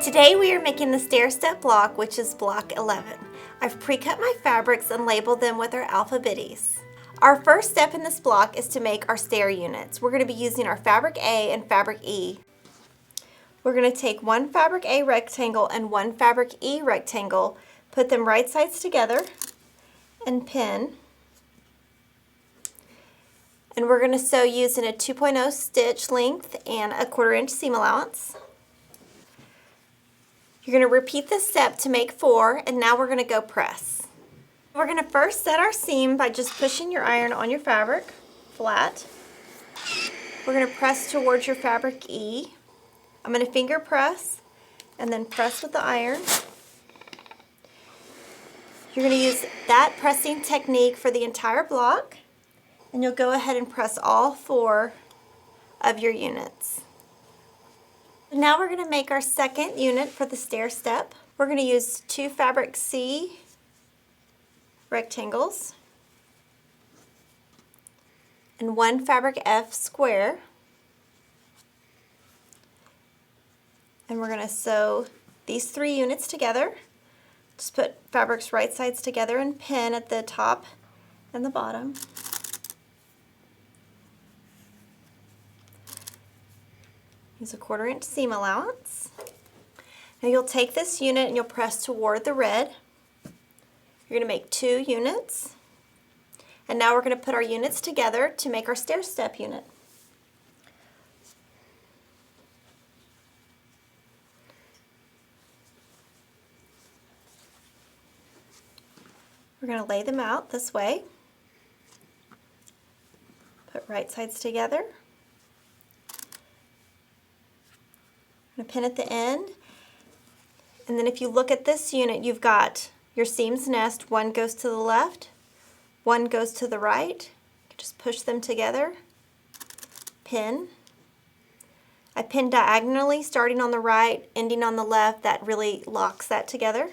Today we are making the stair step block, which is block 11. I've pre-cut my fabrics and labeled them with our alphabets. Our first step in this block is to make our stair units. We're going to be using our fabric A and fabric E. We're going to take one fabric A rectangle and one fabric E rectangle, put them right sides together and pin. And we're going to sew using a 2.0 stitch length and a 1/4 inch seam allowance. You're going to repeat this step to make 4, and now we're going to go press. We're going to first set our seam by just pushing your iron on your fabric flat. We're going to press towards your fabric E. I'm going to finger press and then press with the iron. You're going to use that pressing technique for the entire block, and you'll go ahead and press all 4 of your units. Now we're going to make our second unit for the stair step. We're going to use 2 fabric C rectangles and 1 fabric F square. And we're going to sew these 3 units together. Just put fabrics right sides together and pin at the top and the bottom. Use a 1/4 inch seam allowance. Now you'll take this unit and you'll press toward the red. You're going to make 2 units. And now we're going to put our units together to make our stair step unit. We're going to lay them out this way. Put right sides together. I'm going to pin at the end, and then if you look at this unit, you've got your seams nest. 1 goes to the left, 1 goes to the right. Just push them together, pin. I pin diagonally, starting on the right, ending on the left. That really locks that together.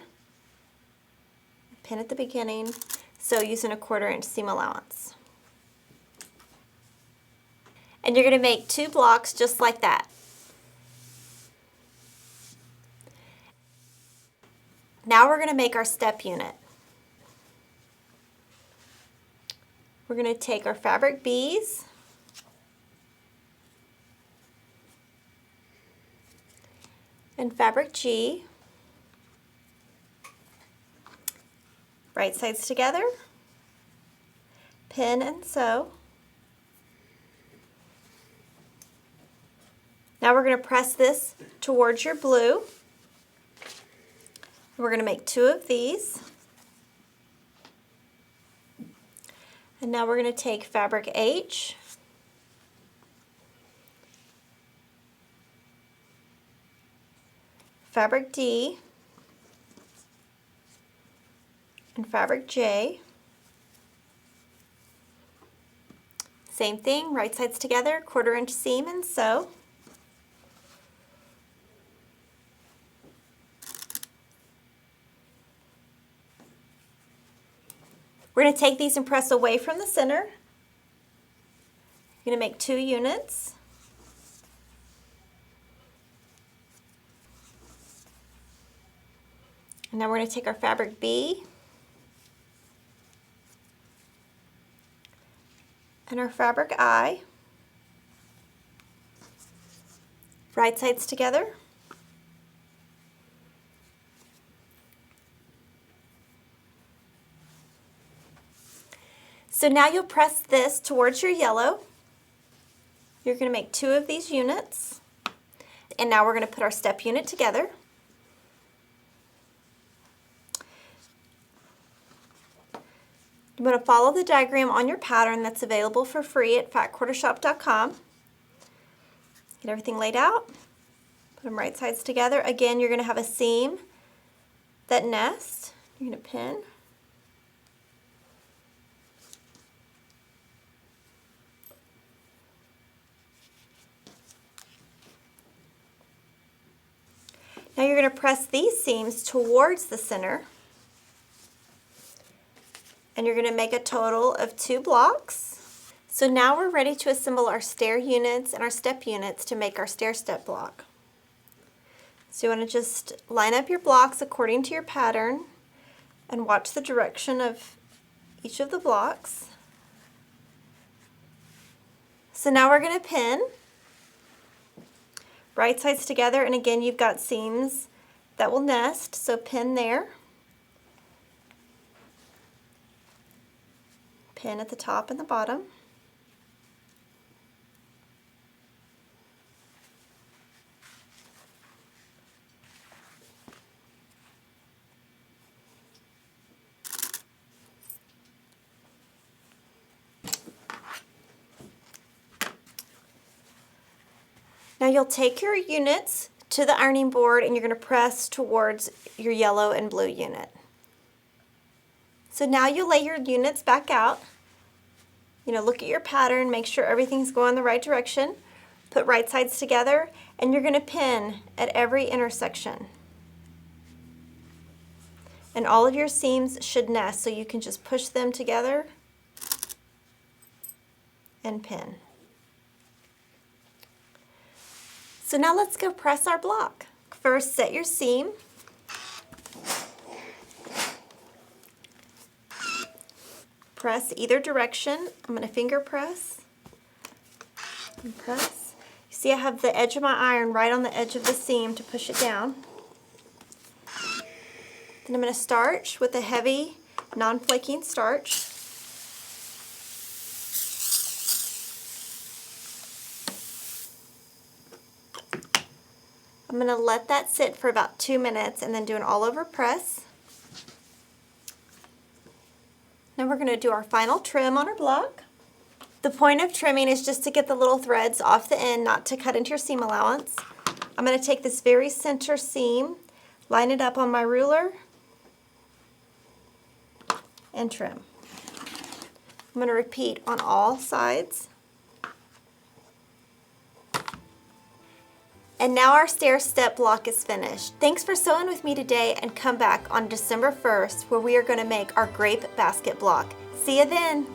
Pin at the beginning, sew using a 1/4 inch seam allowance. And you're going to make 2 blocks just like that. Now we're going to make our step unit. We're going to take our fabric B's and fabric G, right sides together, pin and sew. Now we're going to press this towards your blue. We're going to make 2 of these. And now we're going to take fabric H, fabric D, and fabric J. Same thing, right sides together, 1/4 inch seam and sew. We're going to take these and press away from the center. You're going to make 2 units. And now we're going to take our fabric B and our fabric I, right sides together. So now you'll press this towards your yellow. You're going to make 2 of these units. And now we're going to put our step unit together. You want to follow the diagram on your pattern that's available for free at fatquartershop.com. Get everything laid out. Put them right sides together. Again, you're going to have a seam that nests. You're going to pin. Now you're going to press these seams towards the center, and you're going to make a total of 2 blocks. So now we're ready to assemble our stair units and our step units to make our stair step block. So you want to just line up your blocks according to your pattern and watch the direction of each of the blocks. So now we're going to pin right sides together, and again you've got seams that will nest, so pin there. Pin at the top and the bottom. Now you'll take your units to the ironing board and you're going to press towards your yellow and blue unit. So now you lay your units back out. Look at your pattern, make sure everything's going the right direction. Put right sides together, and you're going to pin at every intersection. And all of your seams should nest, so you can just push them together and pin. So now let's go press our block. First, set your seam. Press either direction. I'm going to finger press and press. You see I have the edge of my iron right on the edge of the seam to push it down. Then I'm going to starch with a heavy, non-flaking starch. I'm going to let that sit for about 2 minutes and then do an all-over press. Now we're going to do our final trim on our block. The point of trimming is just to get the little threads off the end, not to cut into your seam allowance. I'm going to take this very center seam, line it up on my ruler, and trim. I'm going to repeat on all sides. And now our stair step block is finished. Thanks for sewing with me today, and come back on December 1st where we are going to make our grape basket block. See you then!